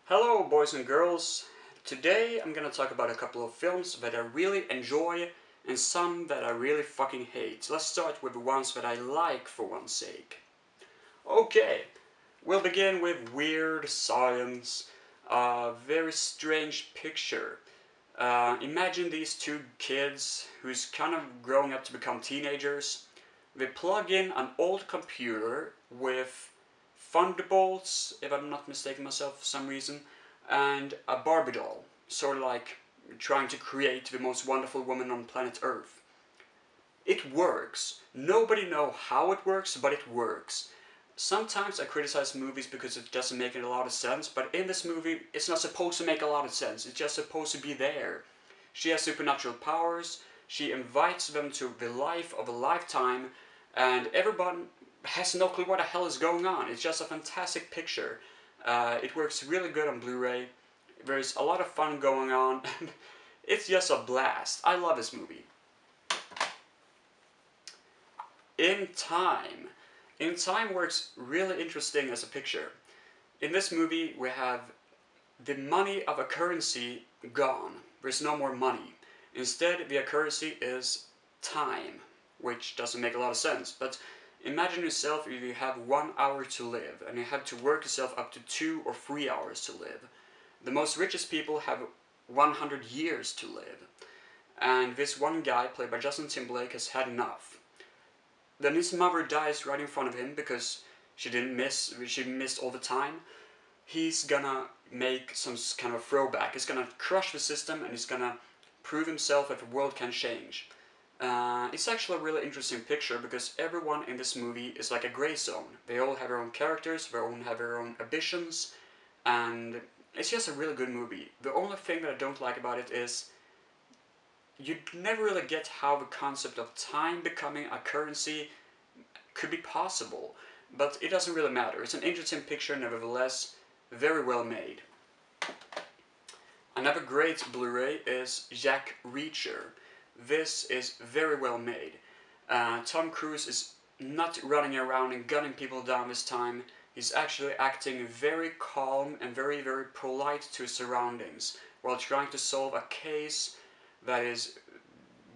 Hello boys and girls, today I'm gonna talk about a couple of films that I really enjoy and some that I really fucking hate. Let's start with the ones that I like for one's sake. Okay, we'll begin with weird science, a very strange picture. Imagine these two kids who's kind of growing up to become teenagers. They plug in an old computer with Thunderbolts, if I'm not mistaken myself for some reason, and a Barbie doll, sort of like trying to create the most wonderful woman on planet Earth. It works. Nobody knows how it works, but it works. Sometimes I criticize movies because it doesn't make a lot of sense, but in this movie, it's not supposed to make a lot of sense. It's just supposed to be there. She has supernatural powers, she invites them to the life of a lifetime, and everyone has no clue what the hell is going on. It's just a fantastic picture. It works really good on Blu-ray. There's a lot of fun going on. It's just a blast. I love this movie. In Time. In Time works really interesting as a picture. In this movie we have the money of a currency gone. There's no more money. Instead the currency is time, which doesn't make a lot of sense, but imagine yourself if you have 1 hour to live and you have to work yourself up to 2 or 3 hours to live. The most richest people have 100 years to live. And this one guy, played by Justin Timberlake, has had enough. Then his mother dies right in front of him because she missed all the time. He's gonna make some kind of throwback. He's gonna crush the system and he's gonna prove himself that the world can change. It's actually a really interesting picture because everyone in this movie is like a gray zone. They all have their own characters, they all have their own ambitions, and it's just a really good movie. The only thing that I don't like about it is you never really get how the concept of time becoming a currency could be possible, but it doesn't really matter. It's an interesting picture nevertheless, very well made. Another great Blu-ray is Jack Reacher. This is very well made. Tom Cruise is not running around and gunning people down this time. He's actually acting very calm and very polite to his surroundings while trying to solve a case that is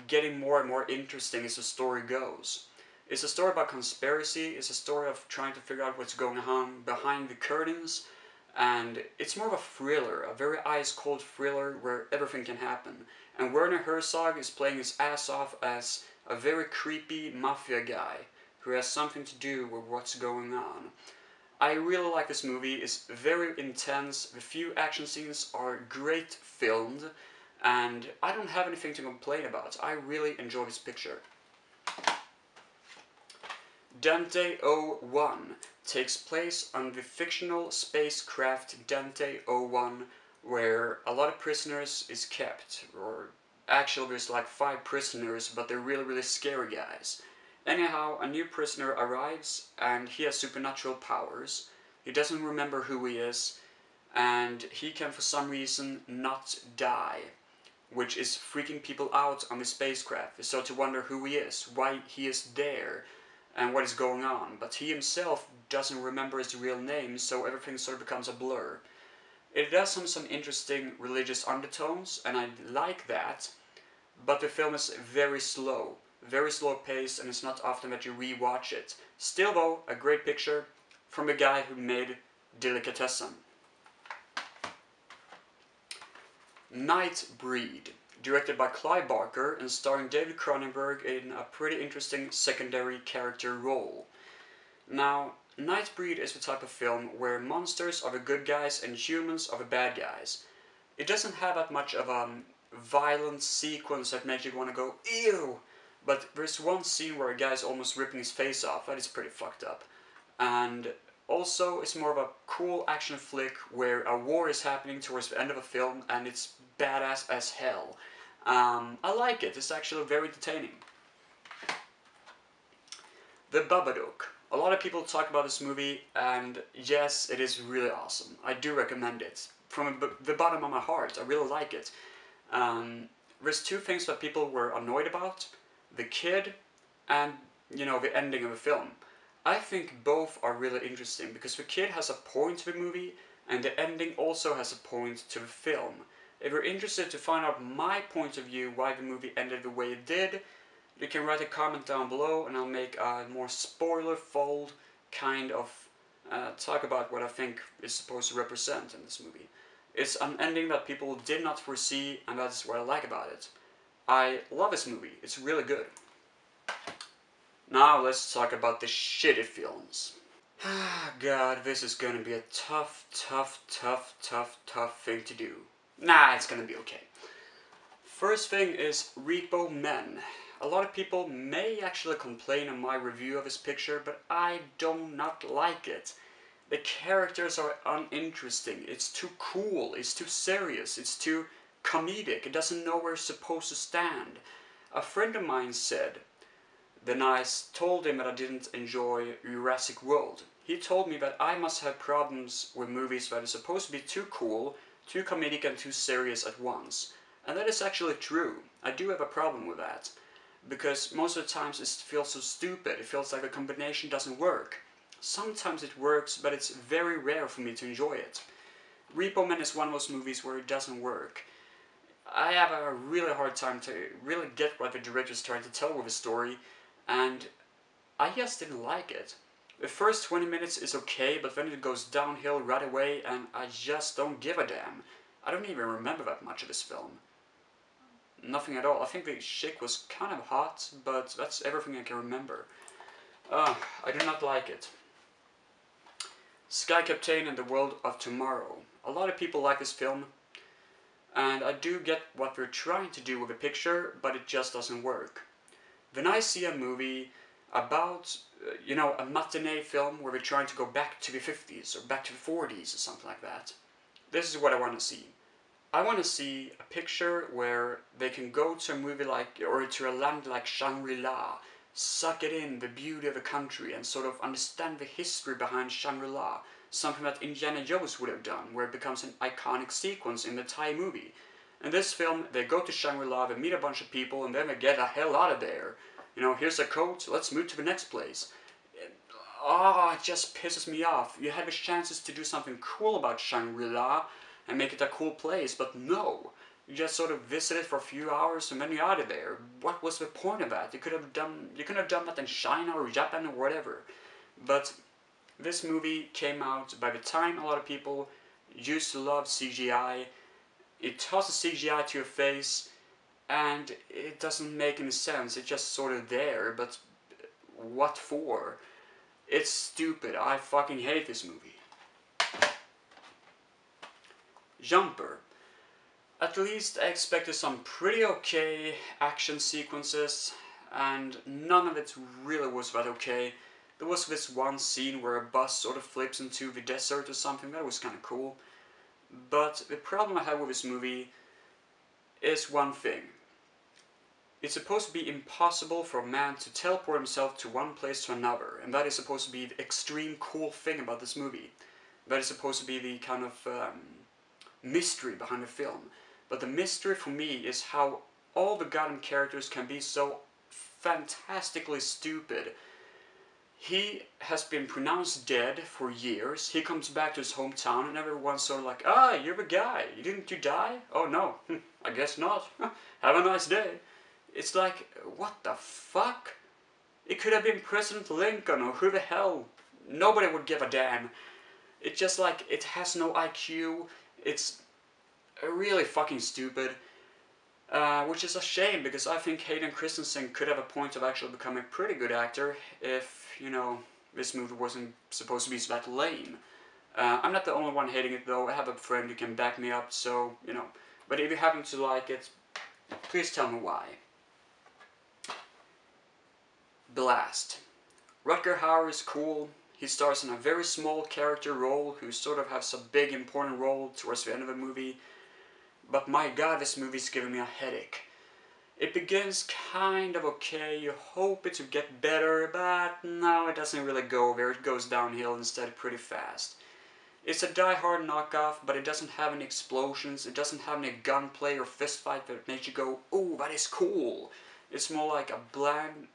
getting more and more interesting as the story goes. It's a story about conspiracy, it's a story of trying to figure out what's going on behind the curtains, and it's more of a thriller, a very ice-cold thriller where everything can happen. And Werner Herzog is playing his ass off as a very creepy mafia guy who has something to do with what's going on. I really like this movie. It's very intense, the few action scenes are great filmed, and I don't have anything to complain about. I really enjoy this picture. Dante 01 takes place on the fictional spacecraft Dante 01, where a lot of prisoners is kept, or actually there's like 5 prisoners, but they're really scary guys. Anyhow, a new prisoner arrives, and he has supernatural powers. He doesn't remember who he is, and he can for some reason not die, which is freaking people out on the spacecraft. They start to wonder who he is, why he is there, and what is going on. But he himself doesn't remember his real name, so everything sort of becomes a blur. It does have some interesting religious undertones, and I like that, but the film is very slow paced, and it's not often that you re-watch it. Still though, a great picture from the guy who made Delicatessen. Nightbreed, directed by Clive Barker and starring David Cronenberg in a pretty interesting secondary character role. Now, Nightbreed is the type of film where monsters are the good guys and humans are the bad guys. It doesn't have that much of a violent sequence that makes you want to go, ew! But there's one scene where a guy's almost ripping his face off. That is pretty fucked up. And also, it's more of a cool action flick where a war is happening towards the end of a film, and it's badass as hell. I like it. It's actually very entertaining. The Babadook. A lot of people talk about this movie, and yes, it is really awesome. I do recommend it. From the bottom of my heart, I really like it. There's 2 things that people were annoyed about. The kid and, you know, the ending of the film. I think both are really interesting because the kid has a point to the movie and the ending also has a point to the film. If you're interested to find out my point of view why the movie ended the way it did, you can write a comment down below and I'll make a more spoiler-fold kind of talk about what I think is supposed to represent in this movie. It's an ending that people did not foresee, and that's what I like about it. I love this movie, it's really good. Now let's talk about the shitty films. God, this is gonna be a tough thing to do. Nah, it's gonna be okay. First thing is Repo Men. A lot of people may actually complain on my review of this picture, but I do not like it. The characters are uninteresting, it's too cool, it's too serious, it's too comedic, it doesn't know where it's supposed to stand. A friend of mine said, then I told him that I didn't enjoy Jurassic World. He told me that I must have problems with movies that are supposed to be too cool, too comedic and too serious at once. And that is actually true. I do have a problem with that. Because most of the times it feels so stupid, it feels like the combination doesn't work. Sometimes it works, but it's very rare for me to enjoy it. Repo Men is one of those movies where it doesn't work. I have a really hard time to really get what the director's trying to tell with the story, and I just didn't like it. The first 20 minutes is okay, but then it goes downhill right away, and I just don't give a damn. I don't even remember that much of this film. Nothing at all. I think the chick was kind of hot, but that's everything I can remember. I do not like it. Skycap in the World of Tomorrow. A lot of people like this film, and I do get what they're trying to do with the picture, but it just doesn't work. Then I see a movie about, a matinee film where they're trying to go back to the 50s or back to the 40s or something like that. This is what I want to see. I want to see a picture where they can go to a movie like, or to a land like Shangri-La, suck it in, the beauty of the country, and sort of understand the history behind Shangri-La. Something that Indiana Jones would have done, where it becomes an iconic sequence in the Thai movie. In this film, they go to Shangri-La, they meet a bunch of people, and then they get the hell out of there. Here's a coat, let's move to the next place. It just pisses me off. You had the chances to do something cool about Shangri-La, and make it a cool place, but no. You just sort of visit it for a few hours and then you're out of there. What was the point of that? You could have done that in China or Japan or whatever. But this movie came out by the time a lot of people used to love CGI. It tosses CGI to your face and it doesn't make any sense. It's just sort of there, but what for? It's stupid. I fucking hate this movie. Jumper. At least I expected some pretty okay action sequences, and none of it really was that okay. There was this one scene where a bus sort of flips into the desert or something, that was kind of cool. But the problem I have with this movie is one thing. It's supposed to be impossible for a man to teleport himself to one place to another, and that is supposed to be the extreme cool thing about this movie. That is supposed to be the kind of mystery behind the film. But the mystery for me is how all the goddamn characters can be so fantastically stupid. He has been pronounced dead for years. He comes back to his hometown and everyone's sort of like, you're the guy. Didn't you die? Oh no, I guess not. Have a nice day. It's like, what the fuck? It could have been President Lincoln or who the hell. Nobody would give a damn. It's just like, it has no IQ. It's really fucking stupid, which is a shame because I think Hayden Christensen could have a point of actually becoming a pretty good actor if, this movie wasn't supposed to be that lame. I'm not the only one hating it though. I have a friend who can back me up, so, but if you happen to like it, please tell me why. Blast. Rutger Hauer is cool. He stars in a very small character role who sort of has a big important role towards the end of the movie. But my god, this movie's giving me a headache. It begins kind of okay, you hope it to get better, but no, it doesn't really go there. It goes downhill instead pretty fast. It's a die-hard knockoff, but it doesn't have any explosions, it doesn't have any gunplay or fistfight that makes you go, ooh, that is cool. It's more like a bland,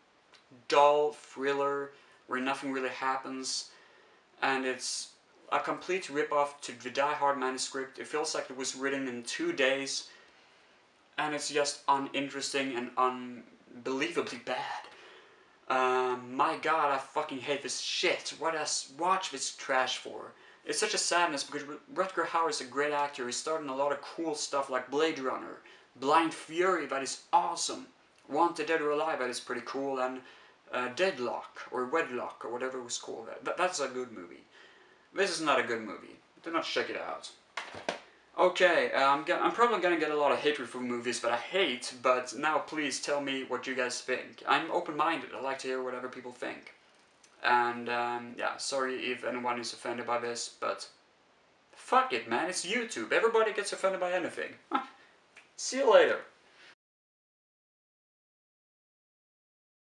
dull thriller where nothing really happens, and it's a complete rip-off to the Die Hard manuscript. It feels like it was written in 2 days, and it's just uninteresting and unbelievably bad. My god, I fucking hate this shit. What I watch this trash for? It's such a sadness because Rutger Hauer is a great actor. He's starred in a lot of cool stuff like Blade Runner, Blind Fury, that is awesome, Wanted Dead or Alive, that is pretty cool, and Deadlock, or Wedlock, or whatever it was called. That's a good movie. This is not a good movie. Do not check it out. Okay, I'm probably gonna get a lot of hatred for movies that I hate, but now please tell me what you guys think. I'm open-minded, I like to hear whatever people think. And, yeah, sorry if anyone is offended by this, but fuck it, man, it's YouTube. Everybody gets offended by anything. See you later.